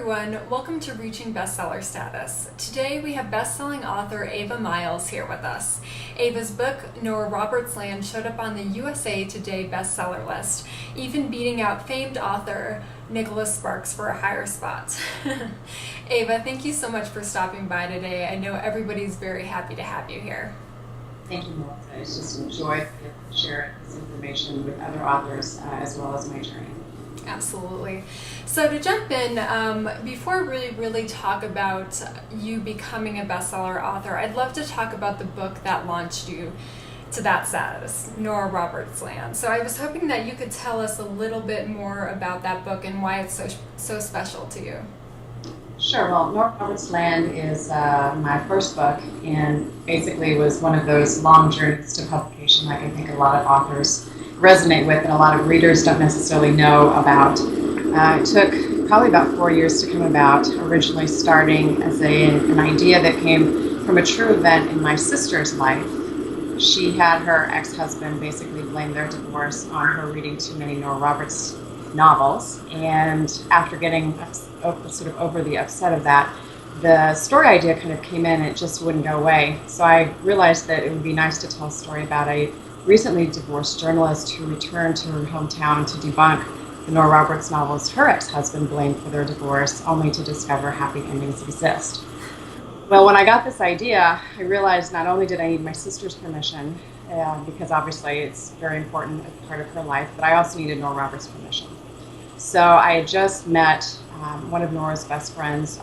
everyone, welcome to Reaching Bestseller Status. Today we have bestselling author Ava Miles here with us. Ava's book, Nora Roberts Land, showed up on the USA Today bestseller list, even beating out famed author Nicholas Sparks for a higher spot. Ava, thank you so much for stopping by today. I know everybody's very happy to have you here. Thank you, Melissa. It's just a joy to share this information with other authors as well as my journey. Absolutely. So to jump in, before we really talk about you becoming a bestseller author, I'd love to talk about the book that launched you to that status, Nora Roberts Land. So I was hoping that you could tell us a little bit more about that book and why it's so special to you. Sure. Well, Nora Roberts Land is my first book, and basically was one of those long journeys to publication like I think a lot of authors resonate with and a lot of readers don't necessarily know about. It took probably about 4 years to come about, originally starting as an idea that came from a true event in my sister's life. She had her ex-husband basically blame their divorce on her reading too many Nora Roberts novels, and after getting sort of over the upset of that, the story idea kind of came in and it just wouldn't go away. So I realized that it would be nice to tell a story about a recently divorced journalist who returned to her hometown to debunk the Nora Roberts novels her ex-husband blamed for their divorce, only to discover happy endings exist. Well, when I got this idea, I realized not only did I need my sister's permission, because obviously it's very important as part of her life, but I also needed Nora Roberts' permission. So I had just met one of Nora's best friends,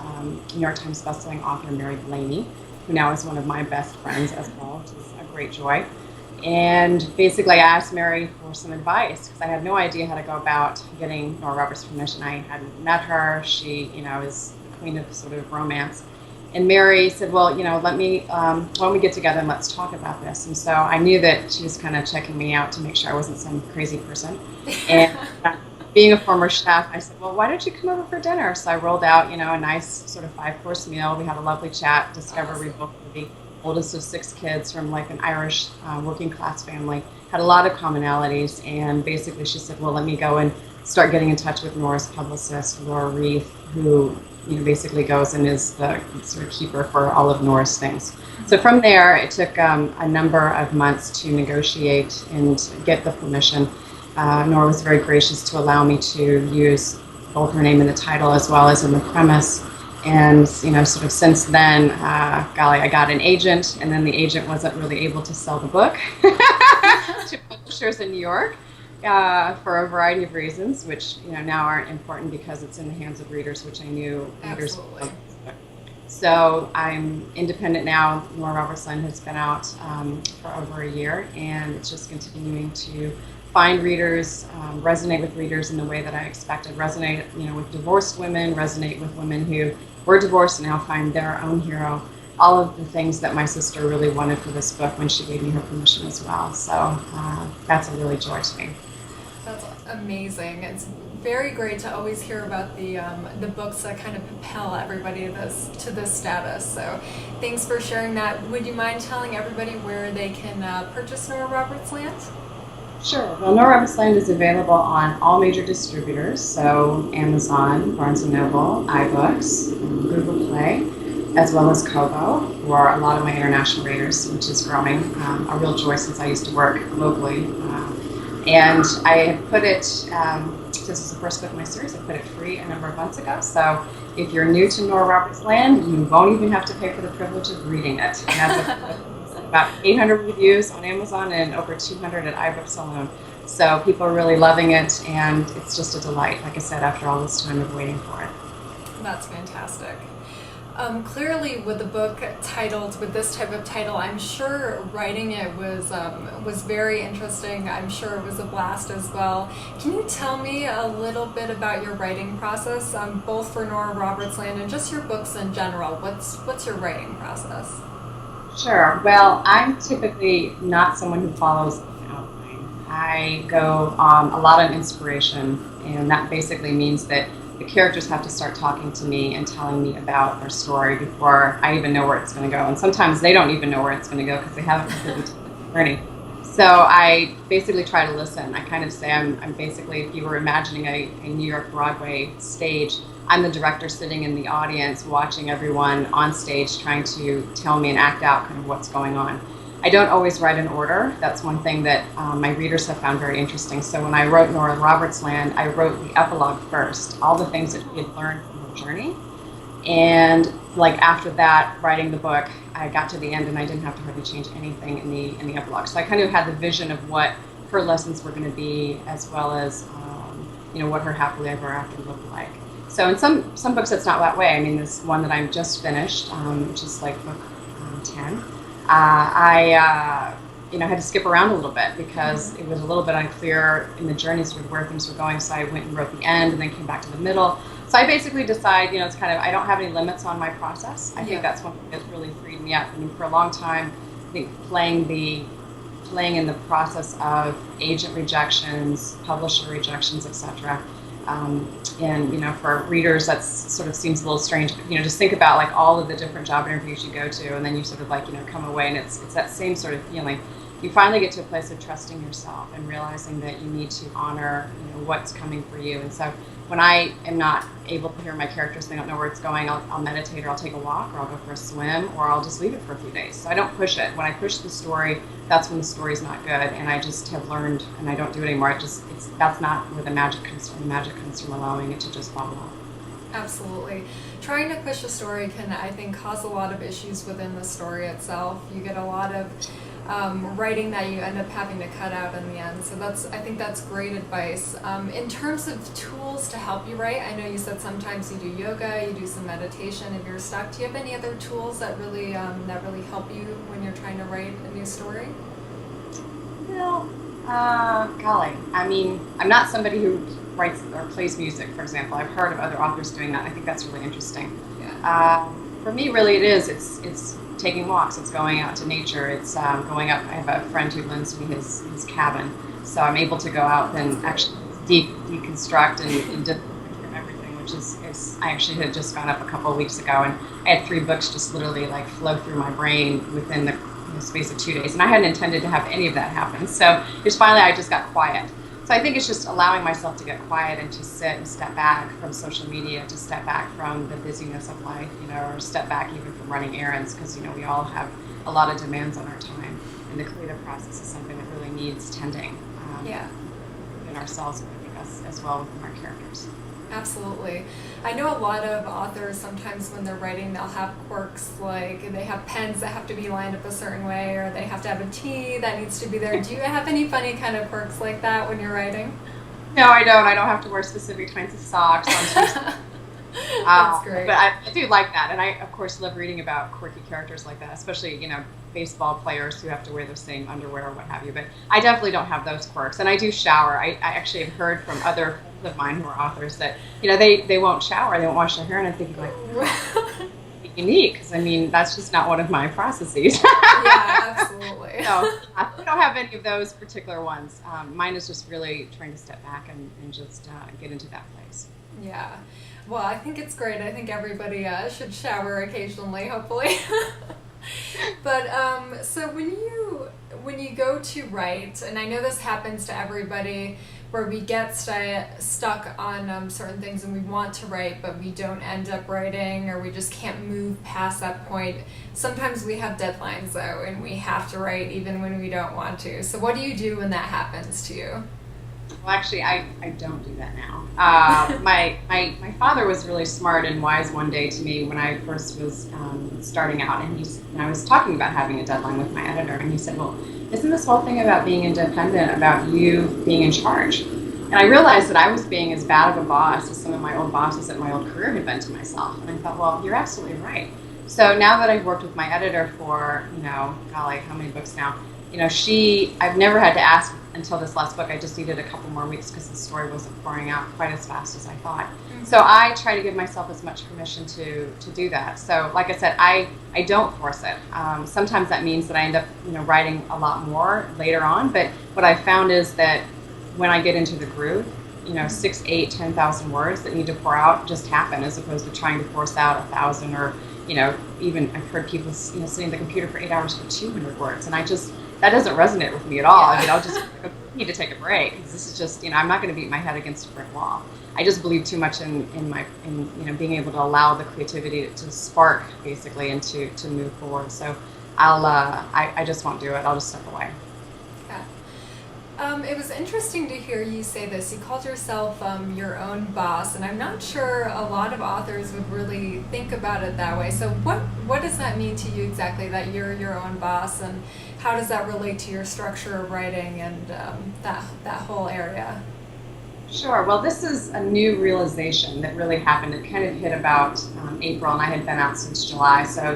New York Times bestselling author Mary Blaney, who now is one of my best friends as well, which is a great joy. And basically I asked Mary for some advice because I had no idea how to go about getting Nora Roberts' permission. I hadn't met her. She, is the queen of sort of romance. And Mary said, well, why don't we get together and let's talk about this. And so I knew that she was kind of checking me out to make sure I wasn't some crazy person. And being a former chef, I said, well, why don't you come over for dinner? So I rolled out, a nice sort of 5-course meal. We had a lovely chat, discovered we both were the oldest of 6 kids from like an Irish working class family, had a lot of commonalities. And basically she said, well, let me go and start getting in touch with Nora's publicist, Laura Reith, who basically goes and is the sort of keeper for all of Nora's things. So from there, it took a number of months to negotiate and get the permission. Nora was very gracious to allow me to use both her name in the title as well as in the premise. And, sort of since then, golly, I got an agent, and then the agent wasn't really able to sell the book to publishers in New York for a variety of reasons, which, now aren't important because it's in the hands of readers, which I knew readers would love. So I'm independent now. Nora Roberts Land has been out for over a year, and it's just continuing to find readers, resonate with readers in the way that I expected, resonate, with divorced women, resonate with women who were divorced and now find their own hero, all of the things that my sister really wanted for this book when she gave me her permission as well. So that's a really joy to me. That's amazing. It's very great to always hear about the books that kind of propel everybody to this status. So thanks for sharing that. Would you mind telling everybody where they can purchase Nora Roberts Land? Sure. Well, Nora Roberts Land is available on all major distributors, so Amazon, Barnes & Noble, iBooks, Google Play, as well as Kobo, for a lot of my international readers, which is growing. A real joy since I used to work locally. And I have put it, since it's the first book in my series, I put it free a number of months ago. So if you're new to Nora Roberts Land, you won't even have to pay for the privilege of reading it. And that's about 800 reviews on Amazon and over 200 at iBooks alone. So people are really loving it, and it's just a delight, like I said, after all this time of waiting for it. That's fantastic. Clearly, with the book titled with this type of title, I'm sure writing it was very interesting. I'm sure it was a blast as well. Can you tell me a little bit about your writing process, both for Nora Roberts Land and just your books in general? What's your writing process? Sure. Well, I'm typically not someone who follows an outline. I go a lot on inspiration, and that basically means that the characters have to start talking to me and telling me about their story before I even know where it's going to go. And sometimes they don't even know where it's going to go because they haven't completely told the journey. So I basically try to listen. I kind of say I'm basically, if you were imagining a New York Broadway stage, I'm the director sitting in the audience watching everyone on stage trying to tell me and act out kind of what's going on. I don't always write in order. That's one thing that my readers have found very interesting. So when I wrote Nora Roberts Land, I wrote the epilogue first, all the things that she had learned from her journey. And like after that, writing the book, I got to the end and I didn't have to hardly change anything in the epilogue. So I kind of had the vision of what her lessons were going to be, as well as what her happily ever after looked like. So in some books, it's not that way. I mean, this one that I've just finished, which is like book 10. I had to skip around a little bit because it was a little bit unclear in the journey sort of where things were going. So I went and wrote the end and then came back to the middle. So I basically decide, it's kind of, I don't have any limits on my process. I think that's one thing that's really freed me up. I mean, for a long time, I think playing in the process of agent rejections, publisher rejections, etc. And for readers, that sort of seems a little strange. Just think about like all of the different job interviews you go to, and then you sort of like come away, and it's that same sort of feeling. You finally get to a place of trusting yourself and realizing that you need to honor what's coming for you. And so when I am not able to hear my characters, they don't know where it's going, I'll meditate, or I'll take a walk, or I'll go for a swim, or I'll just leave it for a few days. So I don't push it. When I push the story, that's when the story's not good, and I just have learned, and I don't do it anymore. That's not where the magic comes from. The magic comes from allowing it to just bubble up. Absolutely. Trying to push a story can, I think, cause a lot of issues within the story itself. You get a lot of writing that you end up having to cut out in the end. So I think that's great advice. In terms of tools to help you write, I know you said sometimes you do yoga, you do some meditation if you're stuck. Do you have any other tools that really help you when you're trying to write a new story? Well, golly, I mean, I'm not somebody who writes or plays music, for example. I've heard of other authors doing that. I think that's really interesting. Yeah. For me, really, it is. It's taking walks. It's going out to nature. It's going up. I have a friend who lends me his cabin, so I'm able to go out and actually deconstruct and everything, which is I actually had just gone up a couple of weeks ago, and I had 3 books just literally like flow through my brain within the space of 2 days, and I hadn't intended to have any of that happen. So just finally, I just got quiet. So I think it's just allowing myself to get quiet and to sit and step back from social media, to step back from the busyness of life, or step back even from running errands, because we all have a lot of demands on our time, and the creative process is something that really needs tending. In ourselves, and I think as well within our characters. Absolutely. I know a lot of authors, sometimes when they're writing, they'll have quirks, like they have pens that have to be lined up a certain way, or they have to have a tea that needs to be there. Do you have any funny kind of quirks like that when you're writing? No, I don't. I don't have to wear specific kinds of socks on Tuesday. That's great. But I do like that, and I, of course, love reading about quirky characters like that, especially, baseball players who have to wear the same underwear or what have you. But I definitely don't have those quirks, and I do shower. I actually have heard from other friends of mine who are authors that, they won't shower, they won't wash their hair, and I'm thinking, like, unique, because, I mean, that's just not one of my processes. Yeah, absolutely. So I don't have any of those particular ones. Mine is just really trying to step back and just get into that place. Yeah. Well, I think it's great. I think everybody should shower occasionally, hopefully. But so when you go to write, and I know this happens to everybody, where we get stuck on certain things and we want to write, but we don't end up writing, or we just can't move past that point. Sometimes we have deadlines, though, and we have to write even when we don't want to. So what do you do when that happens to you? Well, actually, I don't do that now. My father was really smart and wise one day to me when I first was starting out, and I was talking about having a deadline with my editor, and he said, well, isn't this whole thing about being independent about you being in charge? And I realized that I was being as bad of a boss as some of my old bosses at my old career had been to myself, and I thought, well, you're absolutely right. So now that I've worked with my editor for, golly, how many books now? I've never had to ask until this last book. I just needed a couple more weeks because the story wasn't pouring out quite as fast as I thought. Mm-hmm. So I try to give myself as much permission to do that. So like I said, I don't force it. Sometimes that means that I end up writing a lot more later on. But what I found is that when I get into the groove, 6, 8, 10,000 words that need to pour out just happen, as opposed to trying to force out 1,000 or even I've heard people sitting at the computer for 8 hours for 200 words, and I just that doesn't resonate with me at all. Yeah. I mean, I'll just need to take a break, because this is just, I'm not going to beat my head against a brick wall. I just believe too much in being able to allow the creativity to spark, basically, and to move forward. So I just won't do it. I'll just step away. Yeah. It was interesting to hear you say this. You called yourself your own boss, and I'm not sure a lot of authors would really think about it that way. So what does that mean to you exactly, that you're your own boss, and how does that relate to your structure of writing and that whole area? Sure. Well, this is a new realization that really happened. It kind of hit about April, and I had been out since July. So,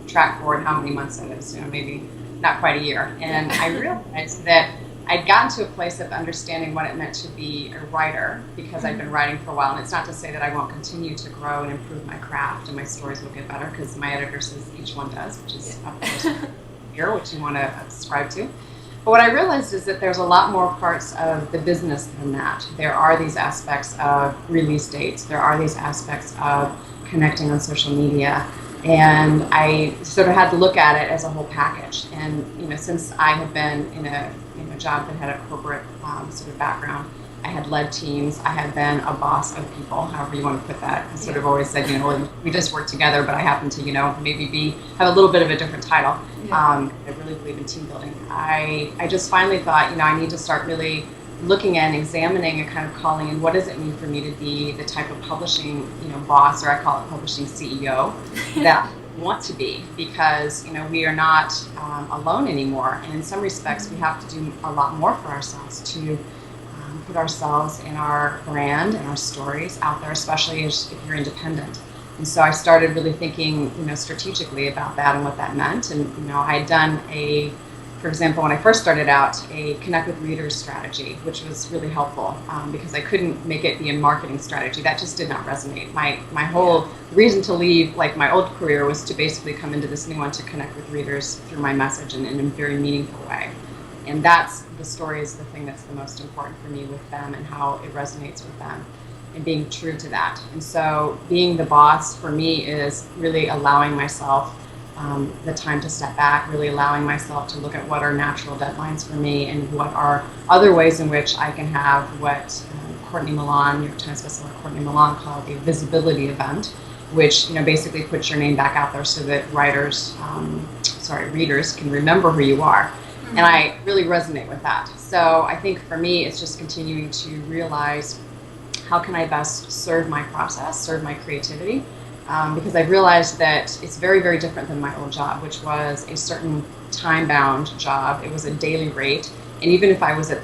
track forward how many months it is, maybe not quite a year. And I realized that I'd gotten to a place of understanding what it meant to be a writer, because I'd been writing for a while. And it's not to say that I won't continue to grow and improve my craft and my stories will get better, because my editor says each one does, which is of course here, which you want to subscribe to. But what I realized is that there's a lot more parts of the business than that. There are these aspects of release dates. There are these aspects of connecting on social media. And I sort of had to look at it as a whole package. And since I had been in a job that had a corporate sort of background, I had led teams. I had been a boss of people, however you want to put that. I sort of always said, we just work together, but I happen to, maybe have a little bit of a different title. I really believe in team building. I just finally thought, I need to start really looking at and examining and kind of calling in, what does it mean for me to be the type of publishing, boss, or I call it publishing CEO, that I want to be, because, we are not alone anymore. And in some respects, we have to do a lot more for ourselves to put ourselves and our brand and our stories out there, especially if you're independent. And so I started really thinking, strategically about that and what that meant. And, I had done for example, when I first started out, a connect with readers strategy, which was really helpful because I couldn't make it be a marketing strategy. That just did not resonate. My whole reason to leave my old career was to basically come into this new one to connect with readers through my message in a very meaningful way. And the story is the thing that's the most important for me with them, and how it resonates with them, and being true to that. And so being the boss for me is really allowing myself the time to step back, really allowing myself to look at what are natural deadlines for me, and what are other ways in which I can have what Courtney Milan, New York Times bestseller Courtney Milan, called a visibility event, which basically puts your name back out there so that readers can remember who you are. And I really resonate with that. So I think for me, it's just continuing to realize, how can I best serve my process, serve my creativity? Because I've realized that it's very, very different than my old job, which was a certain time-bound job. It was a daily rate. And even if I was at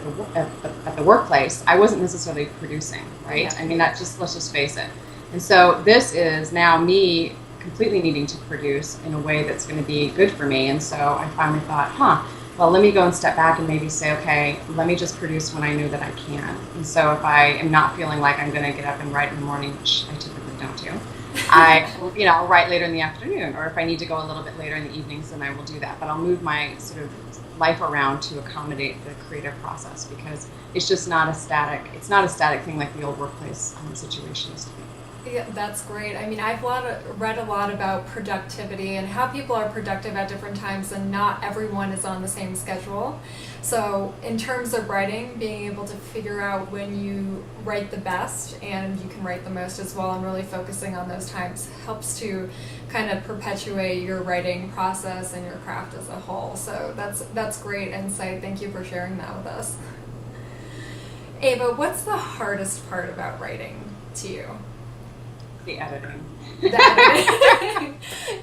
the workplace, I wasn't necessarily producing, right? Yeah. I mean, let's just face it. And so this is now me completely needing to produce in a way that's going to be good for me. And so I finally thought, well, let me go and step back and maybe say, okay, let me just produce when I know that I can. And so if I am not feeling like I'm going to get up and write in the morning, which I typically don't do, I'll write later in the afternoon. Or if I need to go a little bit later in the evenings, then I will do that. But I'll move my sort of life around to accommodate the creative process, because it's just not a static thing like the old workplace situation used to be. Yeah, that's great. I mean, I've read a lot about productivity and how people are productive at different times, and not everyone is on the same schedule. So in terms of writing, being able to figure out when you write the best and you can write the most as well, and really focusing on those times helps to kind of perpetuate your writing process and your craft as a whole. So that's great insight. Thank you for sharing that with us. Ava, what's the hardest part about writing to you? The editing.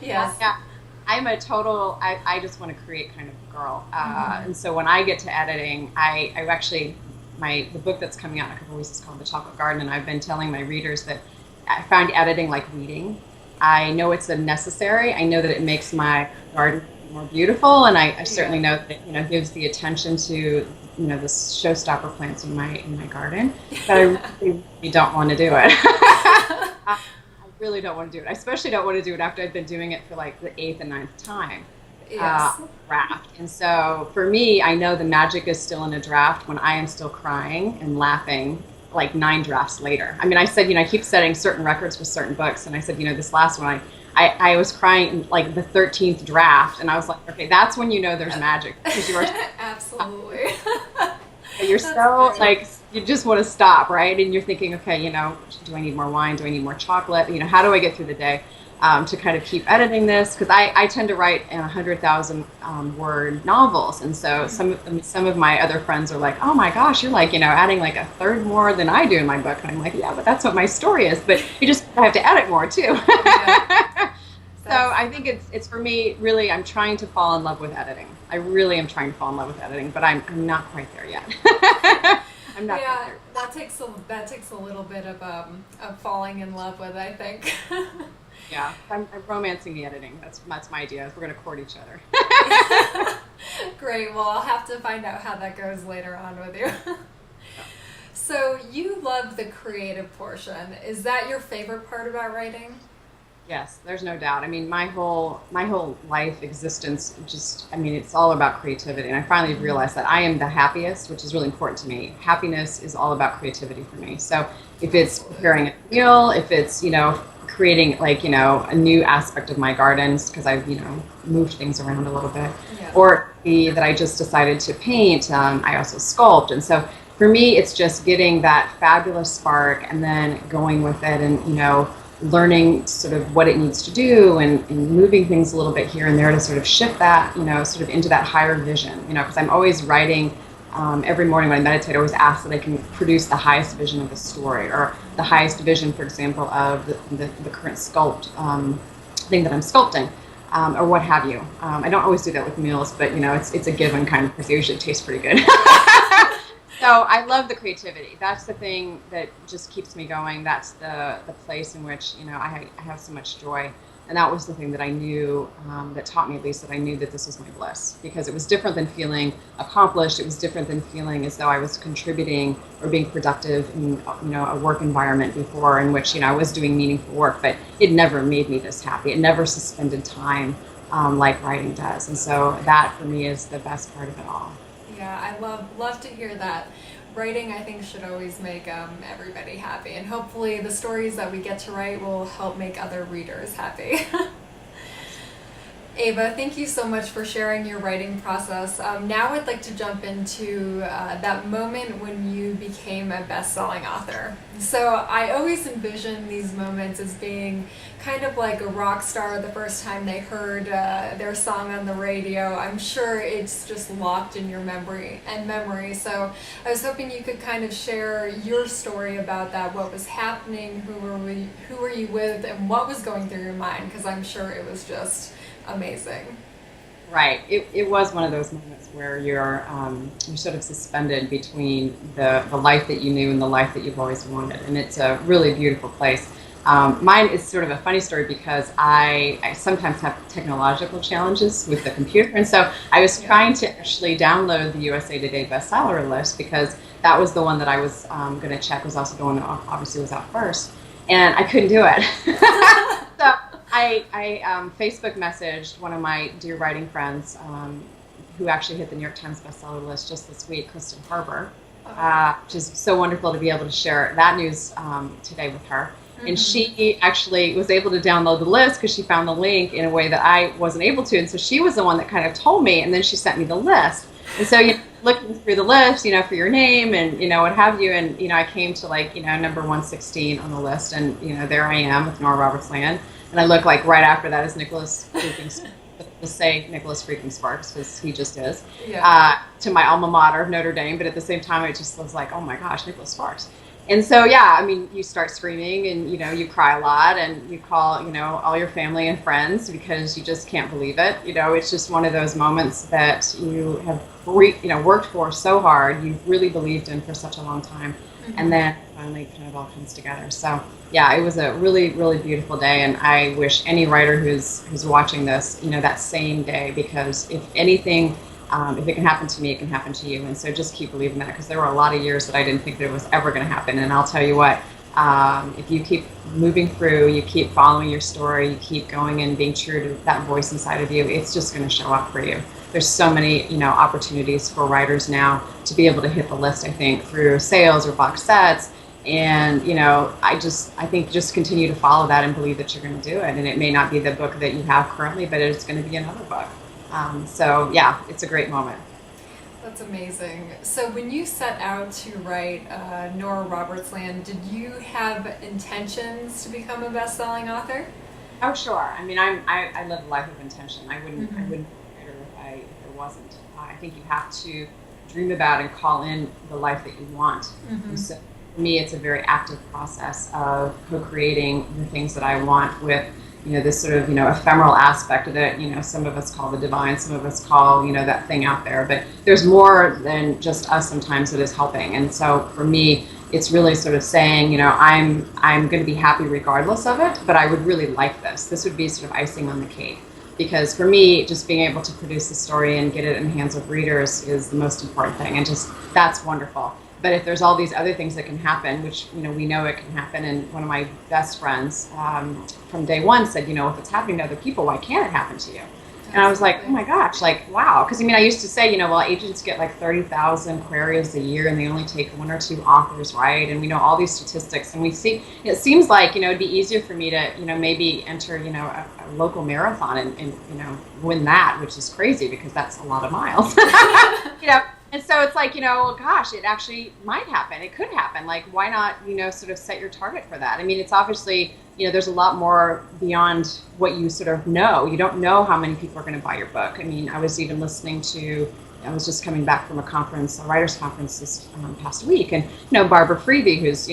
Yes. Yeah. I'm a total, I just want to create kind of girl. And so when I get to editing, I actually, the book that's coming out in a couple of weeks is called The Chocolate Garden, and I've been telling my readers that I find editing like reading. I know it's necessary. I know that it makes my garden more beautiful, and I certainly know that it gives the attention to the showstopper plants in my garden. But I really don't want to do it. I really don't want to do it. I especially don't want to do it after I've been doing it for like the 8th and 9th time. Yes. Draft. And so for me, I know the magic is still in a draft when I am still crying and laughing like 9 drafts later. I mean, I said, I keep setting certain records for certain books. And I said, this last one, I was crying in, like, the 13th draft, and I was like, okay, that's when you know there's magic, because you are Absolutely. you're That's so great. like, you just want to stop, right? And you're thinking, okay, do I need more wine? Do I need more chocolate? How do I get through the day, to kind of keep editing this? Because I tend to write 100,000 word novels, and so some of my other friends are like, oh my gosh, you're like, adding like a third more than I do in my book, and I'm like, yeah, but that's what my story is. But you just have to edit more too. Yeah. So I think it's for me, really, I'm trying to fall in love with editing. I really am trying to fall in love with editing, but I'm not quite there yet. I'm not quite Yeah, there. that takes a little bit of falling in love with, I think. Yeah, I'm romancing the editing. That's my idea. Is we're going to court each other. Great. Well, I'll have to find out how that goes later on with you. So you love the creative portion. Is that your favorite part about writing? Yes, there's no doubt. I mean, my whole life existence, it's all about creativity. And I finally realized that I am the happiest, which is really important to me. Happiness is all about creativity for me. So if it's preparing a meal, if it's, creating, like, a new aspect of my gardens, because I've, moved things around a little bit, Yeah. or it could be that I just decided to paint. I also sculpt. And so for me, it's just getting that fabulous spark and then going with it, and, learning sort of what it needs to do, and moving things a little bit here and there to sort of shift that, sort of into that higher vision, because I'm always writing. Every morning when I meditate, I always ask that I can produce the highest vision of the story, or the highest vision, for example, of the current sculpt thing that I'm sculpting, or what have you. I don't always do that with meals, but it's a given kind of, because they usually taste pretty good. So I love the creativity. That's the thing that just keeps me going. That's the place in which I have so much joy. And that was the thing that I knew, that taught me, at least, that I knew that this was my bliss, because it was different than feeling accomplished. It was different than feeling as though I was contributing or being productive in a work environment before, in which I was doing meaningful work, but it never made me this happy. It never suspended time, like writing does. And so that for me is the best part of it all. Yeah, I love to hear that. Writing, I think, should always make everybody happy, and hopefully the stories that we get to write will help make other readers happy. Ava, thank you so much for sharing your writing process. Now I'd like to jump into that moment when you became a best-selling author. So I always envision these moments as being kind of like a rock star the first time they heard their song on the radio. I'm sure it's just locked in your memory. So I was hoping you could kind of share your story about that, what was happening, who were you with, and what was going through your mind, because I'm sure it was just amazing. Right. It was one of those moments where you're sort of suspended between the life that you knew and the life that you've always wanted. And it's a really beautiful place. Mine is sort of a funny story, because I sometimes have technological challenges with the computer. And so I was trying to actually download the USA Today bestseller list, because that was the one that I was going to check, was also the one that obviously was out first. And I couldn't do it. So I Facebook messaged one of my dear writing friends, who actually hit the New York Times bestseller list just this week, Kristen Harbour, which is so wonderful to be able to share that news today with her. Mm-hmm. And she actually was able to download the list because she found the link in a way that I wasn't able to. And so she was the one that kind of told me, and then she sent me the list. And so looking through the list, for your name and, what have you. And, I came to number 116 on the list, and, there I am with Nora Roberts Land. And I look like right after that is Nicholas freaking Sparks. Let's say Nicholas freaking Sparks, because he just is. Yeah. To my alma mater, Notre Dame. But at the same time, it just was like, oh my gosh, Nicholas Sparks. And so, you start screaming, and, you cry a lot, and you call, all your family and friends, because you just can't believe it. It's just one of those moments that you have, worked for so hard, you've really believed in for such a long time. Mm-hmm. And then finally kind of all comes together. So yeah, it was a really, really beautiful day. And I wish any writer who's watching this, that same day, because if anything, if it can happen to me, it can happen to you. And so just keep believing that, because there were a lot of years that I didn't think that it was ever going to happen. And I'll tell you what, if you keep moving through, you keep following your story, you keep going and being true to that voice inside of you, it's just going to show up for you. There's so many, opportunities for writers now to be able to hit the list, I think, through sales or box sets, And, I think just continue to follow that and believe that you're going to do it. And it may not be the book that you have currently, but it's going to be another book. So yeah, it's a great moment. That's amazing. So when you set out to write Nora Roberts Land, did you have intentions to become a best-selling author? Oh, sure. I mean, I live a life of intention. I wouldn't Mm-hmm. be a writer if it wasn't. I think you have to dream about and call in the life that you want. Mm-hmm. And so for me, it's a very active process of co-creating the things that I want with, this sort of, ephemeral aspect that, some of us call the divine, some of us call, that thing out there. But there's more than just us sometimes that is helping. And so for me, it's really sort of saying, I'm going to be happy regardless of it, but I would really like this. This would be sort of icing on the cake. Because for me, just being able to produce the story and get it in the hands of readers is the most important thing. And just, that's wonderful. But if there's all these other things that can happen, which, we know it can happen. And one of my best friends from day one said, if it's happening to other people, why can't it happen to you? And I was like, oh my gosh, like, wow. Because I used to say, well, agents get like 30,000 queries a year and they only take one or two authors, right? And we know all these statistics. And we see, it seems like, it'd be easier for me to, maybe enter, a local marathon and win that, which is crazy because that's a lot of miles. And so it's like, gosh, it actually might happen. It could happen. Like, why not, sort of set your target for that? It's obviously, there's a lot more beyond what you sort of know. You don't know how many people are going to buy your book. I was even I was just coming back from a conference, a writer's conference this past week. And, Barbara Freeby, who's,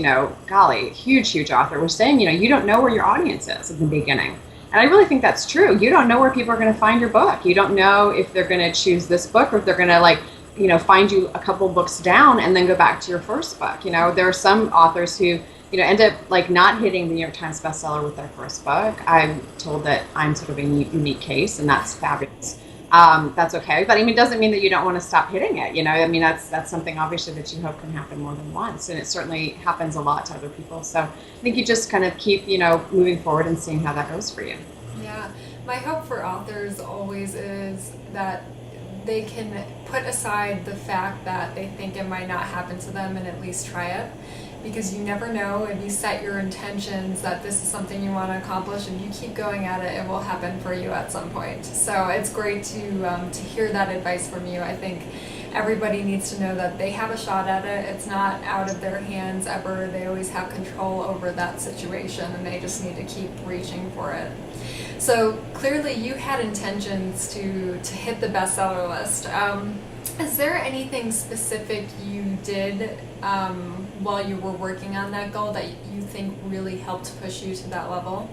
golly, huge author, was saying, you don't know where your audience is at the beginning. And I really think that's true. You don't know where people are going to find your book. You don't know if they're going to choose this book or if they're going to find you a couple books down and then go back to your first book. There are some authors who, end up not hitting the New York Times bestseller with their first book. I'm told that I'm sort of a unique case, and that's fabulous. That's okay. But it doesn't mean that you don't want to stop hitting it. That's something obviously that you hope can happen more than once. And it certainly happens a lot to other people. So I think you just kind of keep, moving forward and seeing how that goes for you. Yeah. My hope for authors always is that they can put aside the fact that they think it might not happen to them and at least try it, because you never know. If you set your intentions that this is something you want to accomplish and you keep going at it, it will happen for you at some point. So it's great to hear that advice from you. I think everybody needs to know that they have a shot at it. It's not out of their hands ever. They always have control over that situation, and they just need to keep reaching for it. So clearly you had intentions to hit the bestseller list. Is there anything specific you did while you were working on that goal that you think really helped push you to that level?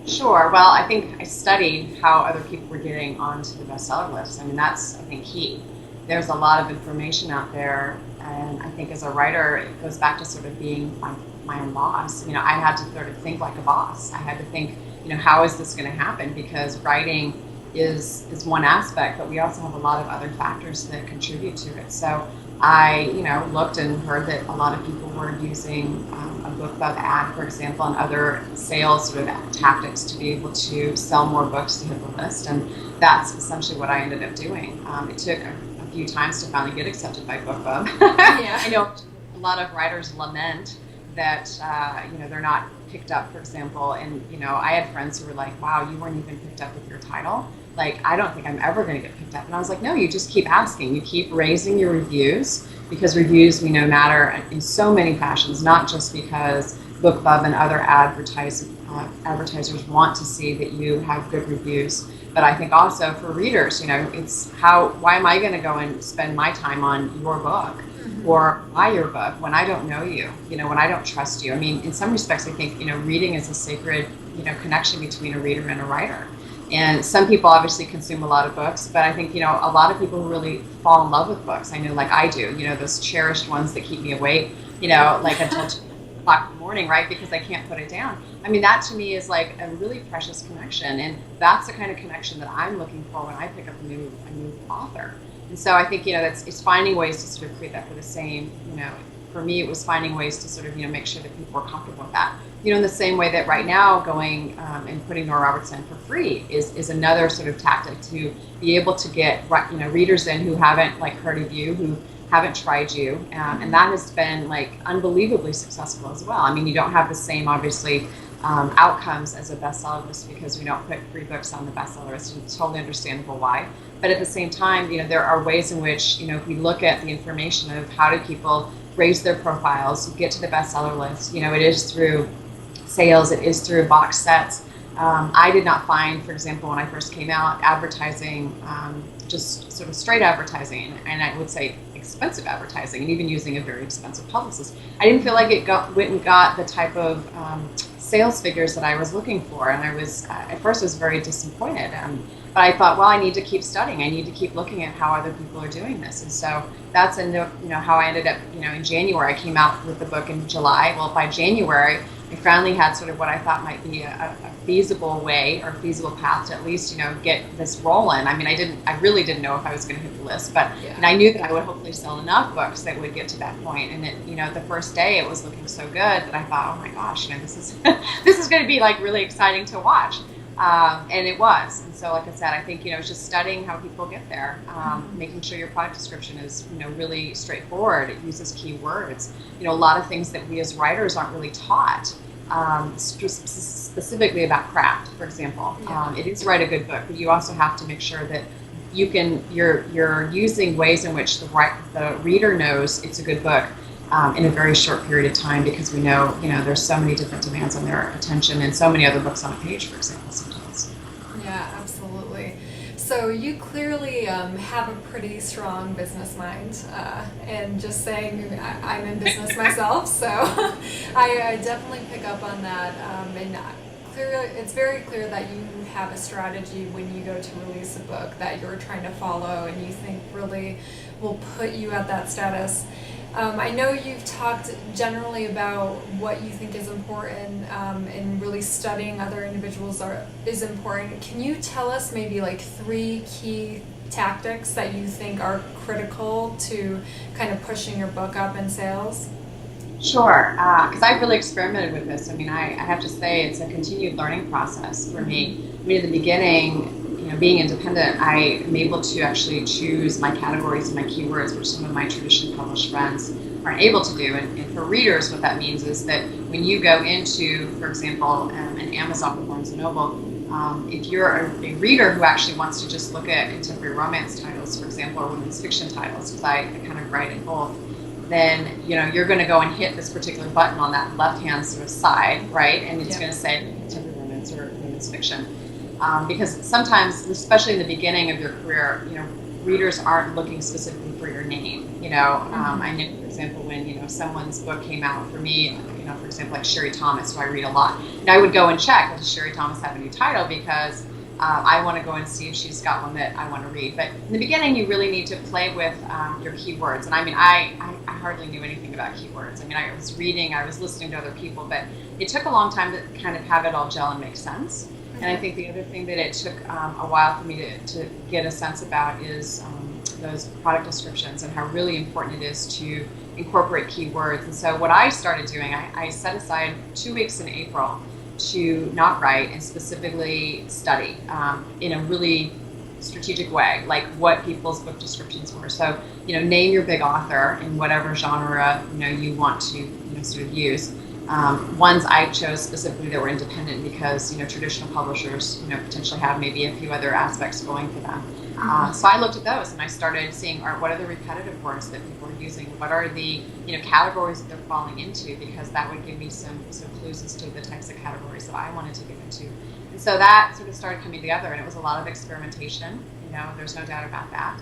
Sure. Well, I think I studied how other people were getting onto the bestseller list. That's, I think, key. There's a lot of information out there, and I think as a writer, it goes back to sort of being my own boss. I had to sort of think like a boss. I had to think, how is this going to happen? Because writing is one aspect, but we also have a lot of other factors that contribute to it. So I, looked and heard that a lot of people were using a BookBub ad, for example, and other sales sort of tactics to be able to sell more books to hit the list. And that's essentially what I ended up doing. It took a few times to finally get accepted by BookBub. Yeah. I know a lot of writers lament that, they're not picked up, for example. And, I had friends who were like, wow, you weren't even picked up with your title. Like, I don't think I'm ever going to get picked up. And I was like, no, you just keep asking. You keep raising your reviews, because reviews, we know, matter in so many fashions, not just because BookBub and other advertisers want to see that you have good reviews. But I think also for readers, it's why am I going to go and spend my time on your book or buy your book when I don't know you, when I don't trust you? In some respects, I think, reading is a sacred, connection between a reader and a writer. And some people obviously consume a lot of books, but I think, a lot of people who really fall in love with books, I know, like I do, those cherished ones that keep me awake, like until 2 o'clock in the morning, right? Because I can't put it down. That to me is like a really precious connection. And that's the kind of connection that I'm looking for when I pick up a new author. And so I think, it's finding ways to sort of create that for the same, for me, it was finding ways to sort of, make sure that people are comfortable with that. In the same way that right now going and putting Nora Roberts in for free is another sort of tactic to be able to get, readers in who haven't heard of you, who haven't tried you, and that has been like unbelievably successful as well. I mean, you don't have the same obviously outcomes as a bestseller list because we don't put free books on the bestseller list. It's totally understandable why. But at the same time, there are ways in which, if we look at the information of how do people raise their profiles, get to the bestseller list, it is through sales, it is through box sets. I did not find, for example, when I first came out, advertising, just sort of straight advertising, and I would say expensive advertising, and even using a very expensive publicist. I didn't feel like it went and got the type of sales figures that I was looking for, and I was at first was very disappointed. But I thought, well, I need to keep studying. I need to keep looking at how other people are doing this, and so that's how I ended up. In January, I came out with the book in July. Well, by January, I finally had sort of what I thought might be a feasible way or feasible path to at least get this rolling. I mean, I really didn't know if I was going to hit the list, but and I knew that I would hopefully sell enough books that would get to that point. And it, the first day it was looking so good that I thought, oh my gosh, this is this is going to be like really exciting to watch. And it was. And so, like I said, I think, it's just studying how people get there, making sure your product description is, really straightforward. It uses keywords. A lot of things that we as writers aren't really taught, specifically about craft, for example. It is write a good book, but you also have to make sure that you're using ways in which the reader knows it's a good book. In a very short period of time, because we know, there's so many different demands on their attention and so many other books on a page, for example, sometimes. Yeah, absolutely. So you clearly have a pretty strong business mind, and just saying I'm in business myself, so I definitely pick up on that. And it's very clear that you have a strategy when you go to release a book that you're trying to follow and you think really will put you at that status. I know you've talked generally about what you think is important, and really studying other individuals is important. Can you tell us maybe like 3 key tactics that you think are critical to kind of pushing your book up in sales? Sure, because I've really experimented with this. I mean, I have to say it's a continued learning process for me. I mean, in the beginning, being independent, I am able to actually choose my categories and my keywords, which some of my traditionally published friends aren't able to do. And for readers, what that means is that when you go into, for example, an Amazon or Barnes & Noble, if you're a reader who actually wants to just look at contemporary romance titles, for example, or women's fiction titles, because I kind of write in both, then you're going to go and hit this particular button on that left-hand sort of side, right? And it's going to say contemporary romance or women's fiction. Because sometimes, especially in the beginning of your career, readers aren't looking specifically for your name. I know, for example, when someone's book came out for me, for example, like Sherry Thomas, who I read a lot, and I would go and check, does Sherry Thomas have a new title? Because I want to go and see if she's got one that I want to read. But in the beginning, you really need to play with your keywords. And I mean, I hardly knew anything about keywords. I mean, I was reading, I was listening to other people, but it took a long time to kind of have it all gel and make sense. And I think the other thing that it took a while for me to get a sense about is those product descriptions and how really important it is to incorporate keywords. And so what I started doing, I set aside 2 weeks in April to not write and specifically study in a really strategic way, like what people's book descriptions were. So, name your big author in whatever genre, you want to, sort of use. Ones I chose specifically that were independent because, traditional publishers, potentially have maybe a few other aspects going for them. So I looked at those and I started seeing, what are the repetitive words that people are using? What are the, categories that they're falling into? Because that would give me some clues as to the types of categories that I wanted to get into. And so that sort of started coming together, and it was a lot of experimentation. There's no doubt about that.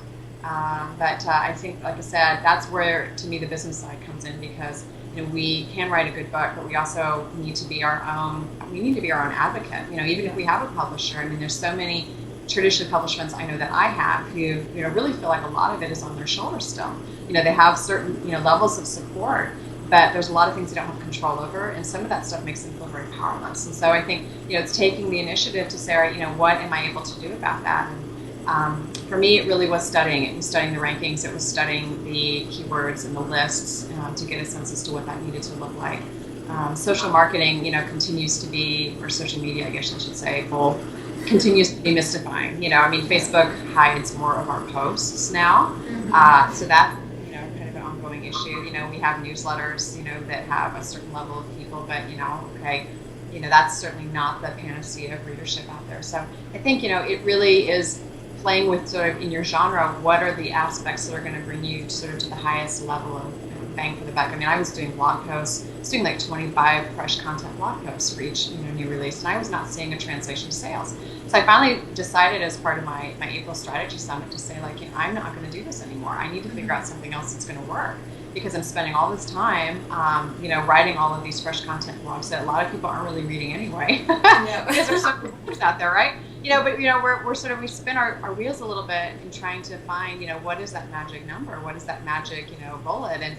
But I think, like I said, that's where, to me, the business side comes in, because we can write a good book, but we also need to be our own. We need to be our own advocate. Even if we have a publisher, I mean, there's so many traditionally published friends I know that I have who really feel like a lot of it is on their shoulders still. They have certain levels of support, but there's a lot of things they don't have control over, and some of that stuff makes them feel very powerless. And so I think it's taking the initiative to say, all right, what am I able to do about that? And for me, it really was studying. It was studying the rankings. It was studying the keywords and the lists to get a sense as to what that needed to look like. Social marketing, continues to be, or social media, I guess I should say, both, continues to be mystifying. I mean, Facebook hides more of our posts now, so that kind issue. We have newsletters, that have a certain level of people, but, okay, that's certainly not the panacea of readership out there. So I think, it really is playing with sort of in your genre, what are the aspects that are going to bring you sort of to the highest level of bang for the buck. I mean, I was doing blog posts, I was doing like 25 fresh content blog posts for each new release, and I was not seeing a translation to sales. So I finally decided as part of my April Strategy Summit to say, like, I'm not going to do this anymore. I need to figure out something else that's going to work, because I'm spending all this time, writing all of these fresh content blogs that a lot of people aren't really reading anyway. Yeah. Because there's so many books out there, right? But we spin our wheels a little bit in trying to find, what is that magic number? What is that magic, bullet? And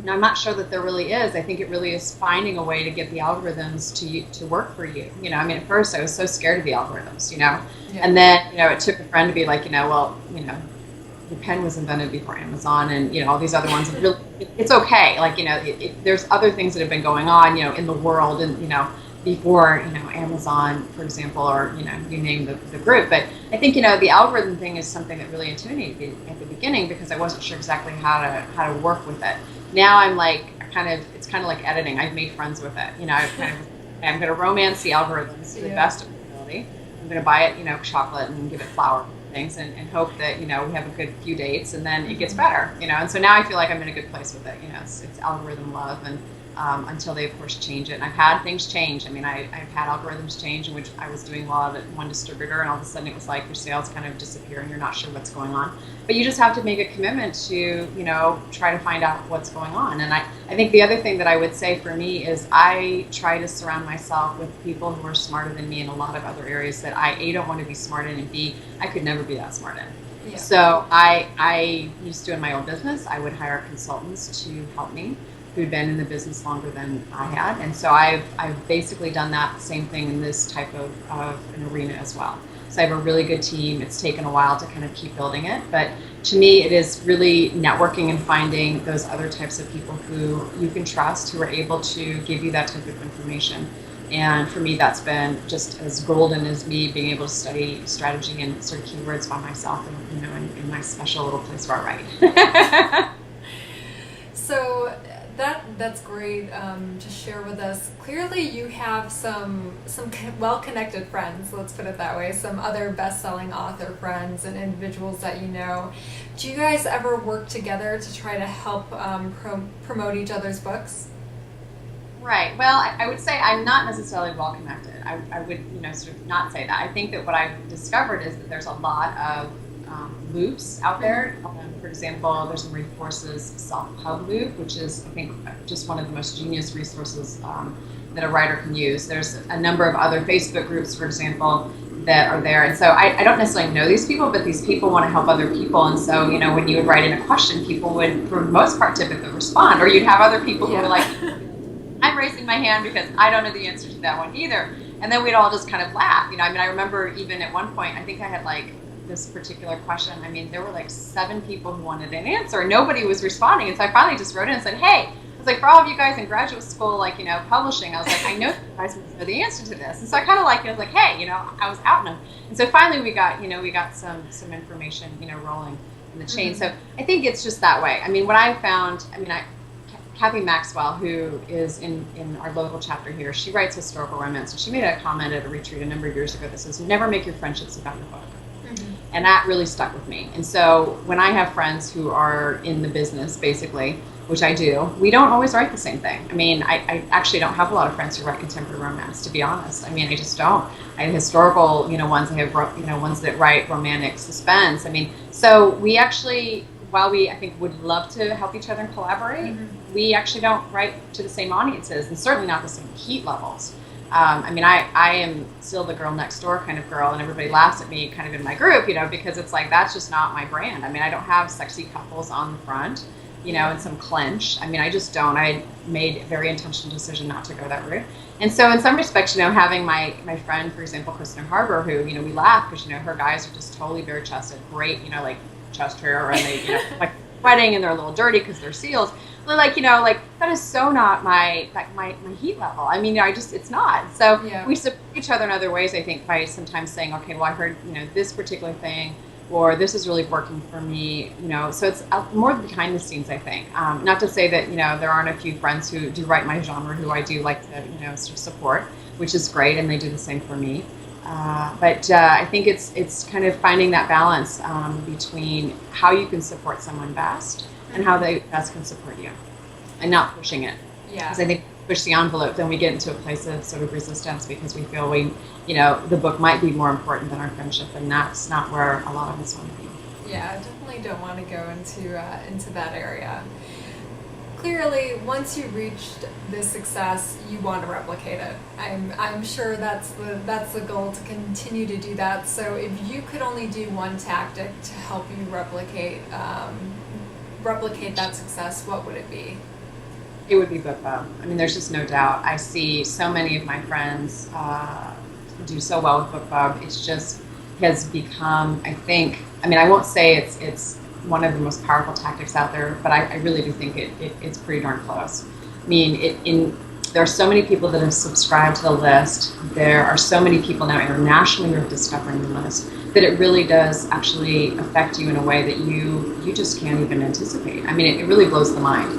I'm not sure that there really is. I think it really is finding a way to get the algorithms to work for you. At first I was so scared of the algorithms, Yeah. And then, it took a friend to be like, the pen was invented before Amazon and, all these other ones. Really, it's okay. Like, there's other things that have been going on, in the world and, before, Amazon, for example, or, you name the group. But I think, the algorithm thing is something that really intimidated me at the beginning, because I wasn't sure exactly how to work with it. Now I'm like, it's kind of like editing. I've made friends with it. I'm going to romance the algorithms to the best of my ability. I'm going to buy it, chocolate and give it flour and things and hope that, we have a good few dates and then it gets better, And so now I feel like I'm in a good place with it. It's algorithm love, and until they, of course, change it. And I've had things change. I mean, I've had algorithms change in which I was doing well at one distributor, and all of a sudden it was like your sales kind of disappear and you're not sure what's going on. But you just have to make a commitment to, try to find out what's going on. And I think the other thing that I would say for me is I try to surround myself with people who are smarter than me in a lot of other areas that I, A, don't want to be smart in, and B, I could never be that smart in. Yeah. So I used to, in my own business, I would hire consultants to help me who'd been in the business longer than I had. And so I've basically done that same thing in this type of an arena as well. So I have a really good team. It's taken a while to kind of keep building it. But to me, it is really networking and finding those other types of people who you can trust, who are able to give you that type of information. And for me, that's been just as golden as me being able to study strategy and sort of keywords by myself and, in my special little place where I write. So that's great to share with us. Clearly you have some well-connected friends, let's put it that way, some other best-selling author friends and individuals that you know. Do you guys ever work together to try to help promote each other's books? Right. Well, I would say I'm not necessarily well-connected. I would, sort of not say that. I think that what I've discovered is that there's a lot of loops out there. For example, there's Marie Force's Self-Pub loop, which is, I think, just one of the most genius resources that a writer can use. There's a number of other Facebook groups, for example, that are there. And so I don't necessarily know these people, but these people want to help other people. And so, when you would write in a question, people would, for the most part, typically respond. Or you'd have other people who were like, I'm raising my hand because I don't know the answer to that one either. And then we'd all just kind of laugh. I remember even at one point, I think I had this particular question. There were 7 people who wanted an answer and nobody was responding. And so I finally just wrote in and said, hey, I was like, for all of you guys in graduate school, publishing, I was like, I know you guys know the answer to this. And so I kind of I was like, hey, I was out them. And so finally we got some information, rolling in the chain. Mm-hmm. So I think it's just that way. What I found, Kathy Maxwell, who is in our local chapter here, she writes historical romance, and she made a comment at a retreat a number of years ago that says, never make your friendships about your book. Mm-hmm. And that really stuck with me. And so when I have friends who are in the business, basically, which I do, we don't always write the same thing. I actually don't have a lot of friends who write contemporary romance, to be honest. I just don't. I have historical, ones. I have, ones that write romantic suspense. So we actually, while we, I think, would love to help each other and collaborate, mm-hmm. we actually don't write to the same audiences, and certainly not the same heat levels. I am still the girl next door kind of girl, and everybody laughs at me kind of in my group, because it's that's just not my brand. I don't have sexy couples on the front, and some clench. I just don't. I made a very intentional decision not to go that route. And so in some respects, having my friend, for example, Kristen Harbour, who, we laugh because, her guys are just totally bare chested, great, chest hair, and they, sweating, and they're a little dirty because they're seals. But that is so not my heat level. It's not. So we support each other in other ways, I think, by sometimes saying, okay, well, I heard, this particular thing, or this is really working for me, so it's more behind the scenes, I think. Not to say that, there aren't a few friends who do write my genre who I do like to, sort of support, which is great, and they do the same for me. But I think it's kind of finding that balance between how you can support someone best and how they best can support you, and not pushing it. Yeah. Because I think push the envelope, then we get into a place of sort of resistance because we feel the book might be more important than our friendship, and that's not where a lot of us want to be. Yeah, I definitely don't want to go into that area. Clearly, once you reached this success, you want to replicate it. I'm sure that's the goal, to continue to do that. So if you could only do one tactic to help you replicate that success, what would it be? It would be BookBub. I mean, there's just no doubt. I see so many of my friends do so well with BookBub. It's just has become, I won't say it's one of the most powerful tactics out there, but I really do think it's pretty darn close. I mean, there are so many people that have subscribed to the list. There are so many people now internationally who are discovering the list, that it really does actually affect you in a way that you just can't even anticipate. I mean, it really blows the mind.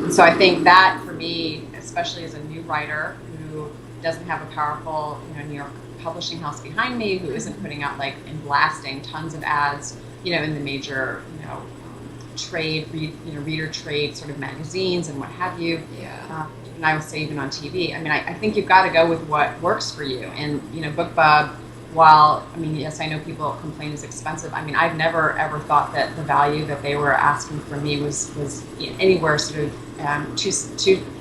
And so I think that for me, especially as a new writer who doesn't have a powerful, New York publishing house behind me, who isn't putting out and blasting tons of ads, in the major, trade, reader trade sort of magazines and what have you. Yeah. And I would say even on TV. I mean, I think you've got to go with what works for you. And, BookBub, while, yes, I know people complain it's expensive. I mean, I've never ever thought that the value that they were asking for me was anywhere sort of too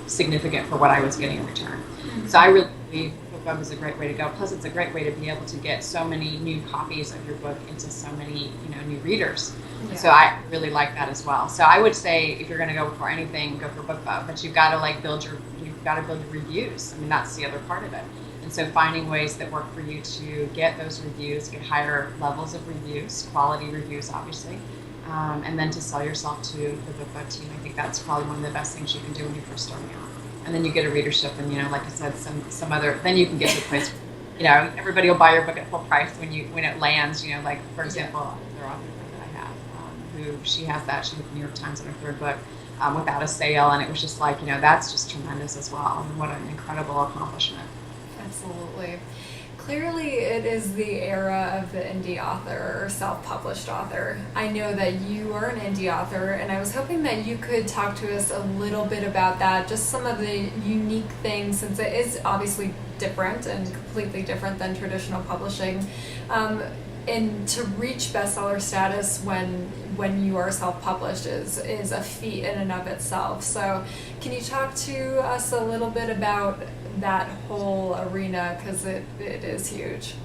significant for what I was getting in return. Mm-hmm. So I really believe BookBub is a great way to go. Plus, it's a great way to be able to get so many new copies of your book into so many, new readers. Yeah. So I really like that as well. So I would say if you're going to go for anything, go for BookBub. But you've got to build your reviews. I mean, that's the other part of it. And so finding ways that work for you to get those reviews, get higher levels of reviews, quality reviews, obviously, and then to sell yourself to the BookBub team. I think that's probably one of the best things you can do when you're first starting out. And then you get a readership, and like I said, some other. Then you can get to a place where, everybody will buy your book at full price when it lands. Like for example, the author that I have, who she has the New York Times on her third book without a sale, and it was just that's just tremendous as well. And what an incredible accomplishment. Absolutely. Clearly, it is the era of the indie author or self-published author. I know that you are an indie author, and I was hoping that you could talk to us a little bit about that, just some of the unique things, since it is obviously different and completely different than traditional publishing. And to reach bestseller status when you are self-published is a feat in and of itself. So can you talk to us a little bit about that whole arena, because it is huge?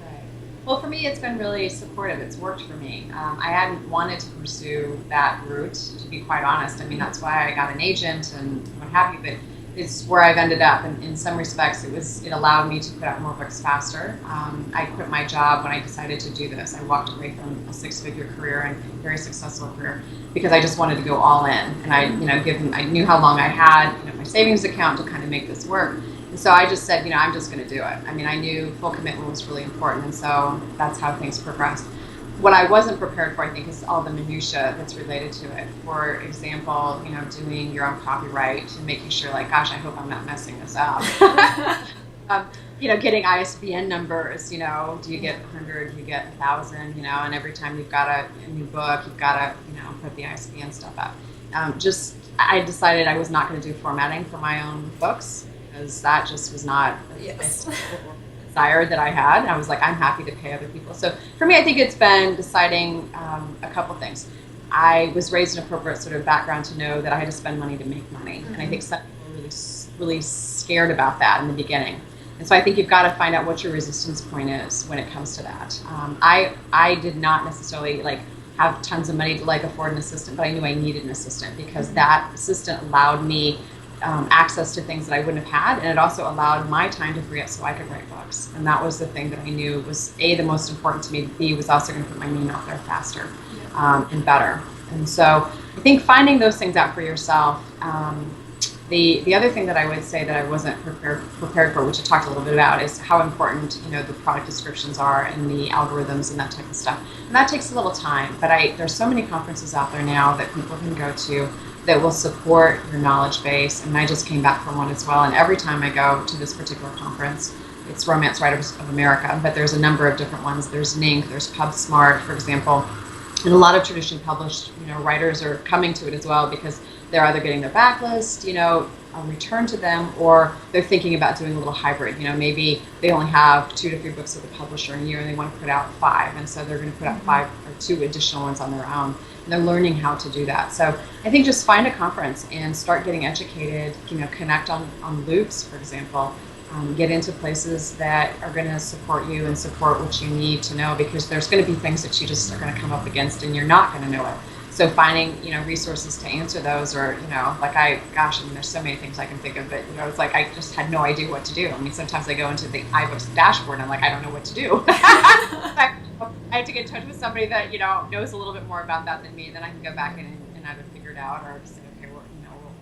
Right. Well, for me, it's been really supportive. It's worked for me. I hadn't wanted to pursue that route, to be quite honest. I mean, that's why I got an agent and what have you, but it's where I've ended up. And in some respects, it allowed me to put out more books faster. I quit my job when I decided to do this. I walked away from a six-figure career and very successful career because I just wanted to go all in. And I knew how long I had my savings account to kind of make this work. And so I just said, I'm just going to do it. I mean, I knew full commitment was really important, and so that's how things progressed. What I wasn't prepared for, I think, is all the minutia that's related to it. For example, doing your own copyright and making sure, gosh, I hope I'm not messing this up. Getting ISBN numbers, do you get 100, do you get 1,000, and every time you've got a new book, you've got to, put the ISBN stuff up. I decided I was not going to do formatting for my own books, because that just was not a desire that I had. I was I'm happy to pay other people. So for me, I think it's been deciding a couple things. I was raised in an appropriate sort of background to know that I had to spend money to make money. Mm-hmm. And I think some people are really scared about that in the beginning. And so I think you've got to find out what your resistance point is when it comes to that. I did not necessarily have tons of money to afford an assistant, but I knew I needed an assistant because that assistant allowed me access to things that I wouldn't have had, and it also allowed my time to free up so I could write books. And that was the thing that I knew was A, the most important to me, B, was also going to put my name out there faster and better. And so I think finding those things out for yourself The other thing that I would say that I wasn't prepared for, which I talked a little bit about, is how important the product descriptions are and the algorithms and that type of stuff. And that takes a little time, but there's so many conferences out there now that people can go to that will support your knowledge base. And I just came back from one as well. And every time I go to this particular conference, it's Romance Writers of America, but there's a number of different ones. There's NINC, there's PubSmart, for example. And a lot of traditionally published, writers are coming to it as well because they're either getting their backlist, a return to them, or they're thinking about doing a little hybrid. Maybe they only have 2 to 3 books with a publisher in a year and they want to put out 5. And so they're going to put out 5 or 2 additional ones on their own. And they're learning how to do that. So I think just find a conference and start getting educated, connect on loops, for example. Get into places that are going to support you and support what you need to know, because there's going to be things that you just are going to come up against and you're not going to know it. So finding, resources to answer those, or, there's so many things I can think of, but, it's like I just had no idea what to do. I mean, sometimes I go into the iBooks dashboard and I'm like, I don't know what to do. I have to get in touch with somebody that, knows a little bit more about that than me, and then I can go back and either figure it out or just say, okay, we'll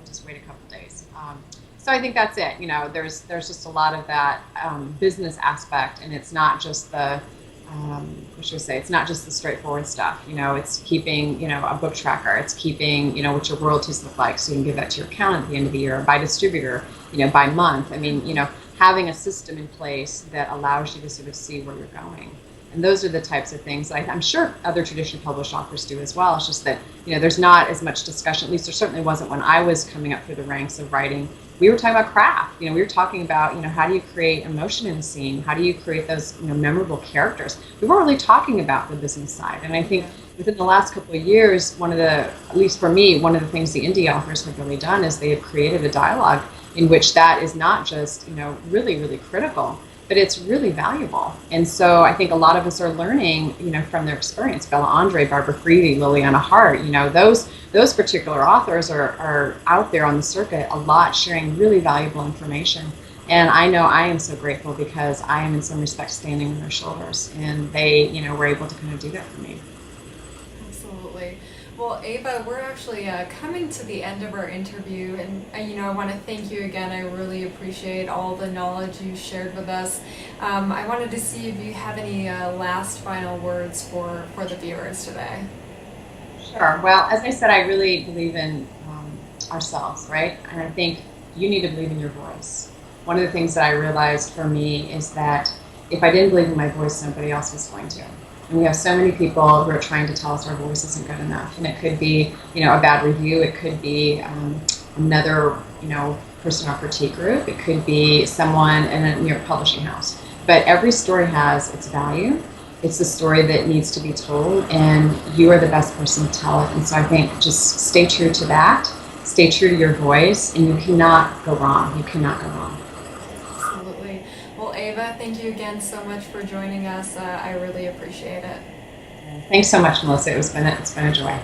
just wait a couple of days. So I think that's it. There's just a lot of that business aspect, and it's not just the it's not just the straightforward stuff. It's keeping a book tracker. It's keeping what your royalties look like, so you can give that to your accountant at the end of the year, or by distributor, by month. I mean, having a system in place that allows you to sort of see where you're going. And those are the types of things that I'm sure other traditionally published authors do as well. It's just that, there's not as much discussion, at least there certainly wasn't when I was coming up through the ranks of writing. We were talking about craft. We were talking about, how do you create emotion in a scene? How do you create those, memorable characters? We weren't really talking about the business side. And I think within the last couple of years, at least for me, one of the things the indie authors have really done is they have created a dialogue in which that is not just, really, really critical, but it's really valuable. And so I think a lot of us are learning, from their experience. Bella Andre, Barbara Freedy, Liliana Hart, those particular authors are out there on the circuit a lot, sharing really valuable information. And I know I am so grateful because I am in some respects standing on their shoulders, and they, were able to kind of do that for me. Absolutely. Well, Ava, we're actually coming to the end of our interview, and I want to thank you again. I really appreciate all the knowledge you shared with us. I wanted to see if you have any last final words for the viewers today. Sure. Well, as I said, I really believe in ourselves, right? And I think you need to believe in your voice. One of the things that I realized for me is that if I didn't believe in my voice, nobody else was going to. And we have so many people who are trying to tell us our voice isn't good enough. And it could be, a bad review. It could be another, person or critique group. It could be someone in a New York publishing house. But every story has its value. It's a story that needs to be told, and you are the best person to tell it. And so I think just stay true to that. Stay true to your voice, and you cannot go wrong. You cannot go wrong. Absolutely. Well, Ava, thank you again so much for joining us. I really appreciate it. Thanks so much, Melissa. It's been a joy.